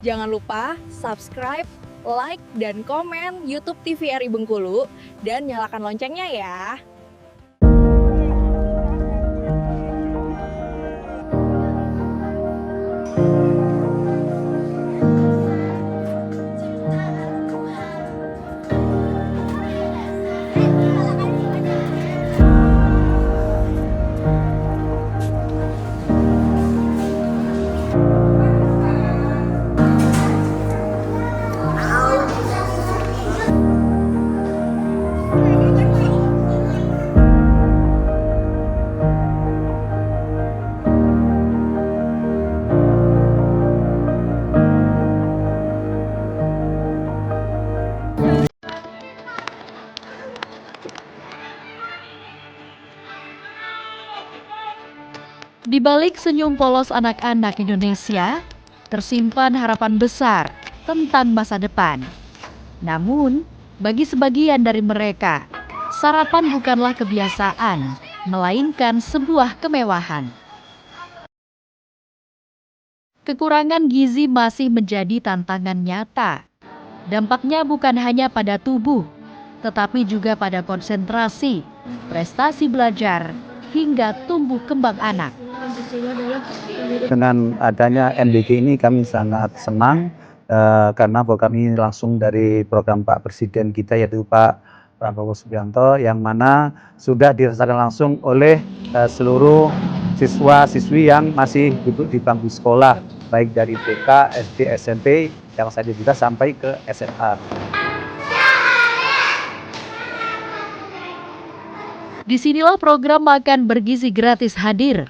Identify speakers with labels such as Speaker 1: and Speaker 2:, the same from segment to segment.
Speaker 1: Jangan lupa subscribe, like, dan komen YouTube TVRI Bengkulu dan nyalakan loncengnya ya.
Speaker 2: Di balik senyum polos anak-anak Indonesia, tersimpan harapan besar tentang masa depan. Namun, bagi sebagian dari mereka, sarapan bukanlah kebiasaan, melainkan sebuah kemewahan. Kekurangan gizi masih menjadi tantangan nyata. Dampaknya bukan hanya pada tubuh, tetapi juga pada konsentrasi, prestasi belajar, hingga tumbuh kembang anak.
Speaker 3: Dengan adanya MBG ini kami sangat senang karena kami langsung dari program Pak Presiden kita yaitu Pak Prabowo Subianto yang mana sudah dirasakan langsung oleh seluruh siswa-siswi yang masih duduk di bangku sekolah baik dari TK, SD, SMP yang saja juga sampai ke SMA.
Speaker 2: Disinilah program makan bergizi gratis hadir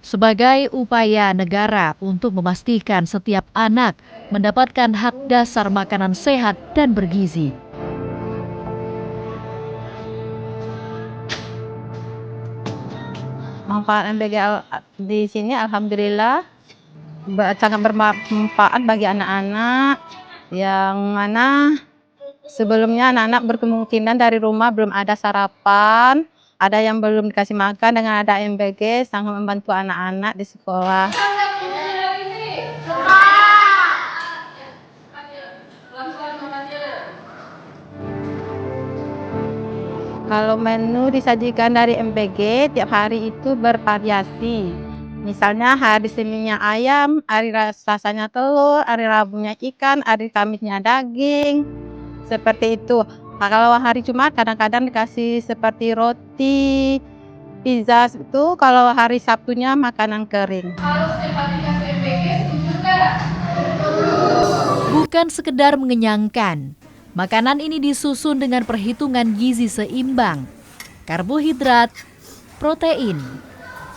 Speaker 2: sebagai upaya negara untuk memastikan setiap anak mendapatkan hak dasar makanan sehat dan bergizi.
Speaker 4: Manfaat MBG di sini alhamdulillah sangat bermanfaat bagi anak-anak yang mana sebelumnya anak-anak berkemungkinan dari rumah belum ada sarapan, ada yang belum dikasih makan. Dengan ada MBG sangat membantu anak-anak di sekolah. Kalau menu disajikan dari MBG tiap hari itu bervariasi. Misalnya hari Seninnya ayam, hari Selasanya telur, hari Rabunya ikan, hari Kamisnya daging. Seperti itu. Nah, kalau hari Jumat kadang-kadang dikasih seperti roti, pizza itu. Kalau hari Sabtunya makanan kering.
Speaker 2: Bukan sekedar mengenyangkan, makanan ini disusun dengan perhitungan gizi seimbang, karbohidrat, protein,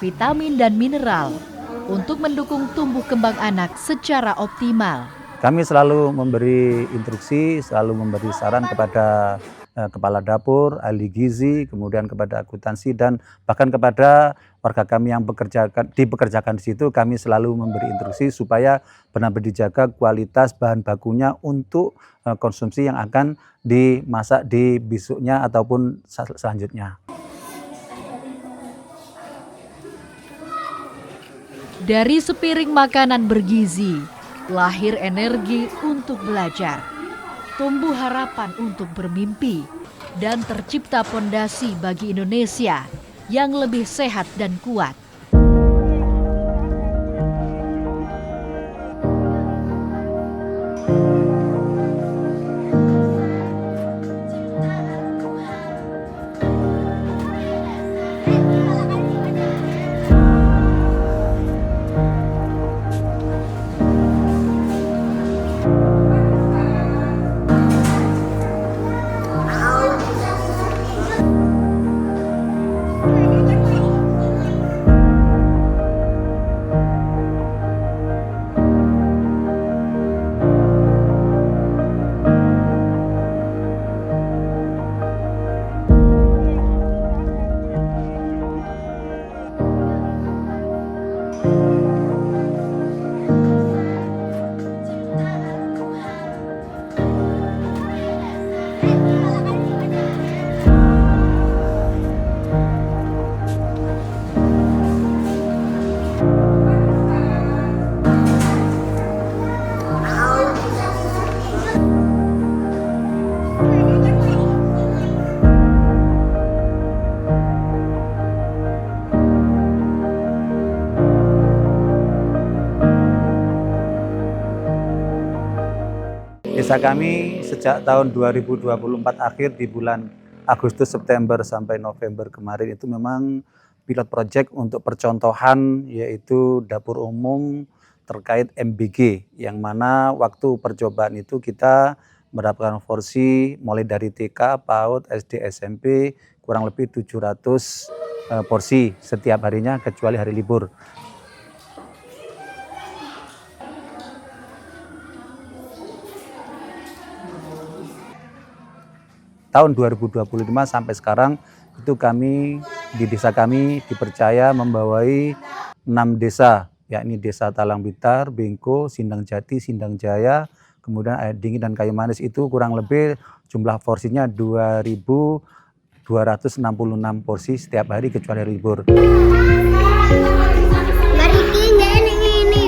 Speaker 2: vitamin dan mineral untuk mendukung tumbuh kembang anak secara optimal.
Speaker 3: Kami selalu memberi instruksi, selalu memberi saran kepada kepala dapur, ahli gizi, kemudian kepada akuntansi dan bahkan kepada warga kami yang dipekerjakan di situ. Kami selalu memberi instruksi supaya benar-benar dijaga kualitas bahan bakunya untuk konsumsi yang akan dimasak di besoknya ataupun selanjutnya.
Speaker 2: Dari sepiring makanan bergizi, lahir energi untuk belajar, tumbuh harapan untuk bermimpi, dan tercipta fondasi bagi Indonesia yang lebih sehat dan kuat.
Speaker 3: Desa kami sejak tahun 2024 akhir di bulan Agustus, September sampai November kemarin itu memang pilot project untuk percontohan yaitu dapur umum terkait MBG, yang mana waktu percobaan itu kita mendapatkan porsi mulai dari TK, PAUD, SD, SMP kurang lebih 700 porsi setiap harinya kecuali hari libur. Tahun 2025 sampai sekarang itu kami di desa kami dipercaya membawai 6 desa, yakni Desa Talang Bitar, Bengko, Sindang Jati, Sindang Jaya, kemudian Air Dingin dan Kayu Manis. Itu kurang lebih jumlah porsinya 2.266 porsi setiap hari kecuali hari libur.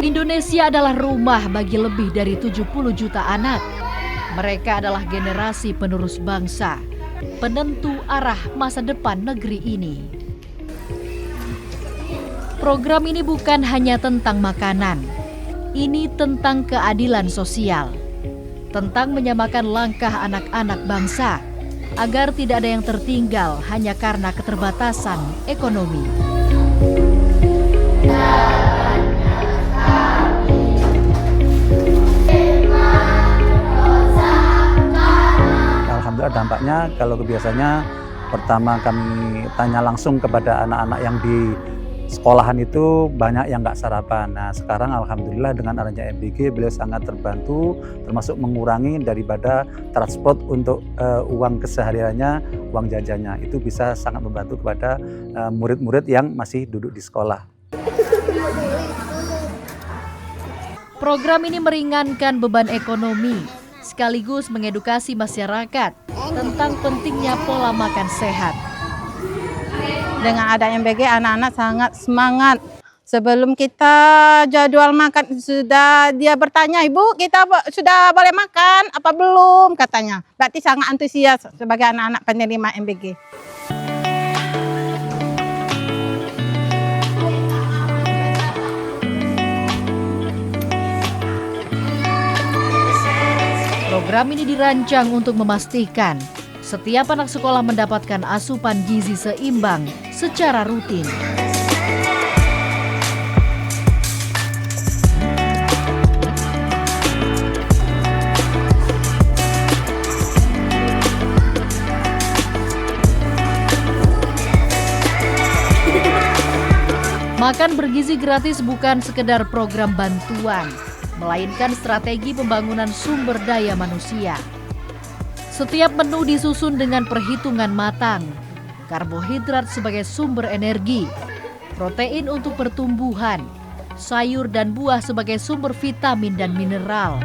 Speaker 2: Indonesia adalah rumah bagi lebih dari 70 juta anak. Mereka adalah generasi penerus bangsa, penentu arah masa depan negeri ini. Program ini bukan hanya tentang makanan, ini tentang keadilan sosial, tentang menyamakan langkah anak-anak bangsa, agar tidak ada yang tertinggal hanya karena keterbatasan ekonomi.
Speaker 3: Alhamdulillah dampaknya, kalau biasanya pertama kami tanya langsung kepada anak-anak yang di sekolahan itu banyak yang nggak sarapan. Nah sekarang alhamdulillah dengan adanya MBG beliau sangat terbantu, termasuk mengurangi daripada transport untuk uang kesehariannya, uang jajannya. Itu bisa sangat membantu kepada murid-murid yang masih duduk di sekolah.
Speaker 2: Program ini meringankan beban ekonomi, sekaligus mengedukasi masyarakat tentang pentingnya pola makan sehat.
Speaker 4: Dengan ada MBG, anak-anak sangat semangat. Sebelum kita jadwal makan, sudah dia bertanya, "Ibu, kita sudah boleh makan apa belum?" katanya. Berarti sangat antusias sebagai anak-anak penerima MBG.
Speaker 2: Program ini dirancang untuk memastikan setiap anak sekolah mendapatkan asupan gizi seimbang secara rutin. Makan bergizi gratis bukan sekedar program bantuan, melainkan strategi pembangunan sumber daya manusia. Setiap menu disusun dengan perhitungan matang, karbohidrat sebagai sumber energi, protein untuk pertumbuhan, sayur dan buah sebagai sumber vitamin dan mineral.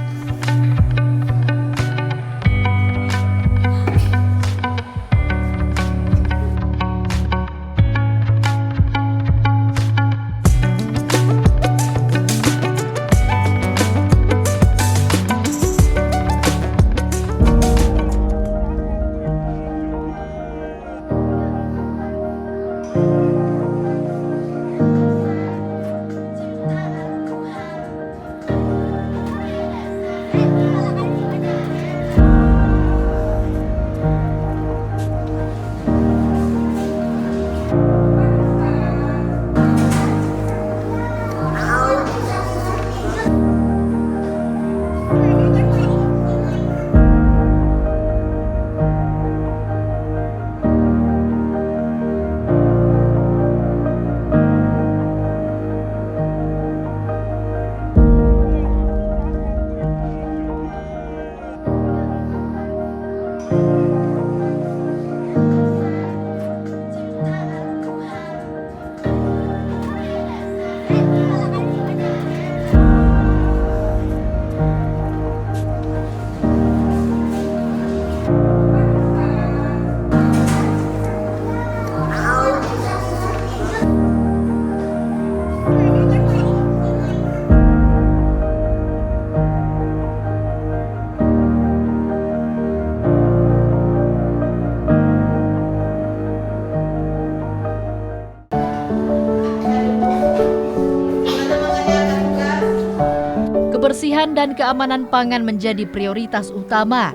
Speaker 2: Kebersihan dan keamanan pangan menjadi prioritas utama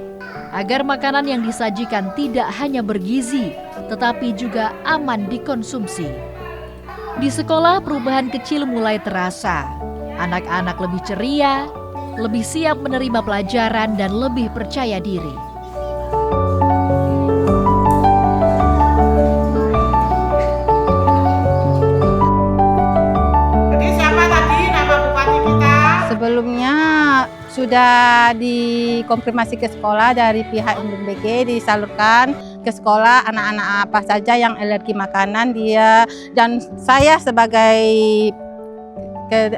Speaker 2: agar makanan yang disajikan tidak hanya bergizi, tetapi juga aman dikonsumsi. Di sekolah, perubahan kecil mulai terasa. Anak-anak lebih ceria, lebih siap menerima pelajaran, dan lebih percaya diri.
Speaker 4: Sebelumnya sudah dikonfirmasi ke sekolah dari pihak MBG, disalurkan ke sekolah anak-anak apa saja yang alergi makanan dia, dan saya sebagai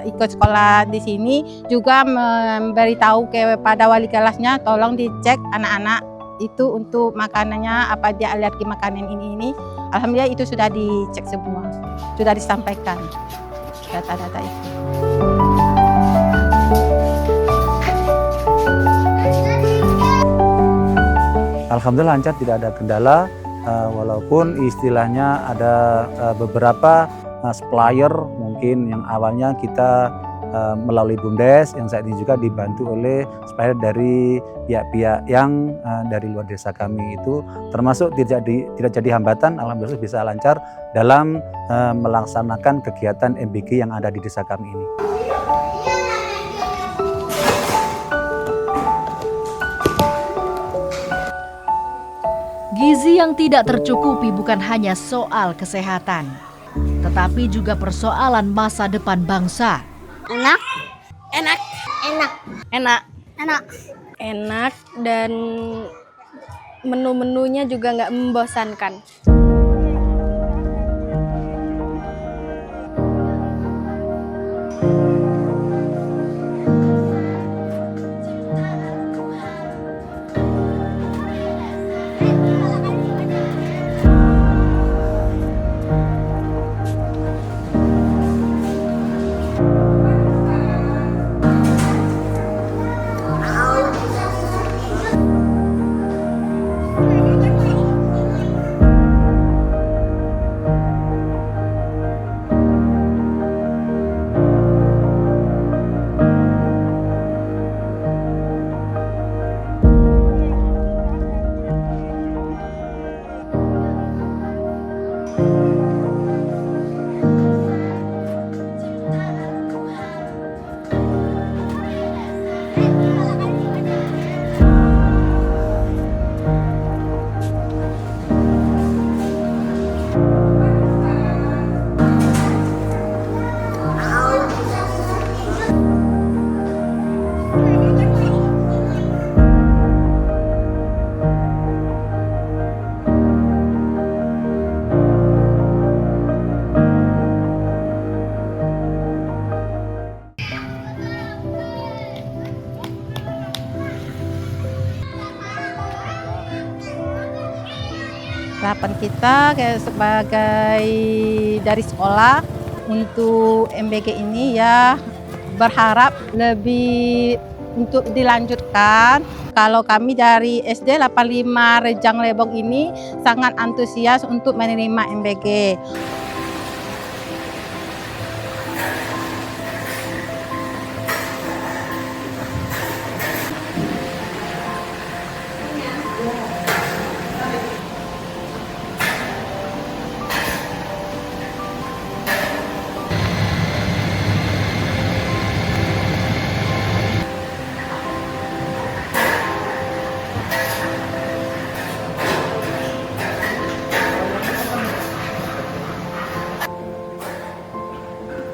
Speaker 4: ikut sekolah di sini juga memberitahu kepada wali kelasnya tolong dicek anak-anak itu untuk makanannya apa dia alergi makanan ini. Alhamdulillah itu sudah dicek semua, sudah disampaikan data-data itu.
Speaker 3: Alhamdulillah lancar, tidak ada kendala, walaupun istilahnya ada beberapa supplier mungkin yang awalnya kita melalui BUMDes, yang saat ini juga dibantu oleh supplier dari pihak-pihak yang dari luar desa kami itu, termasuk tidak jadi hambatan. Alhamdulillah bisa lancar dalam melaksanakan kegiatan MBG yang ada di desa kami ini.
Speaker 2: Gizi yang tidak tercukupi bukan hanya soal kesehatan, tetapi juga persoalan masa depan bangsa.
Speaker 5: Enak, dan menu-menunya juga nggak membosankan.
Speaker 4: Harapan kita sebagai dari sekolah untuk MBG ini ya berharap lebih untuk dilanjutkan. Kalau kami dari SD 85 Rejang Lebong ini sangat antusias untuk menerima MBG.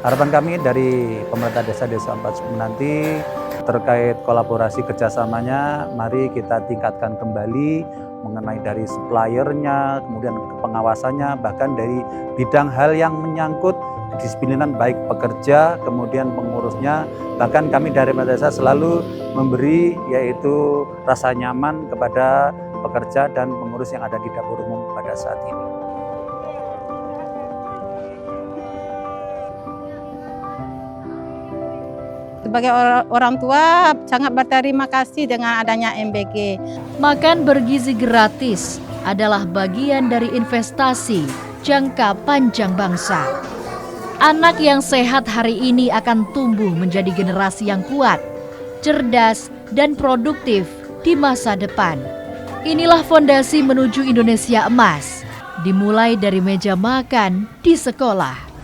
Speaker 3: Harapan kami dari pemerintah desa 40 nanti terkait kolaborasi kerjasamanya, mari kita tingkatkan kembali mengenai dari suppliernya, kemudian pengawasannya, bahkan dari bidang hal yang menyangkut kedisiplinan baik pekerja, kemudian pengurusnya. Bahkan kami dari pemerintah desa selalu memberi yaitu rasa nyaman kepada pekerja dan pengurus yang ada di dapur umum pada saat ini.
Speaker 4: Sebagai orang tua sangat berterima kasih dengan adanya MBG.
Speaker 2: Makan bergizi gratis adalah bagian dari investasi jangka panjang bangsa. Anak yang sehat hari ini akan tumbuh menjadi generasi yang kuat. cerdas, dan produktif di masa depan. Inilah fondasi menuju Indonesia emas, dimulai dari meja makan di sekolah.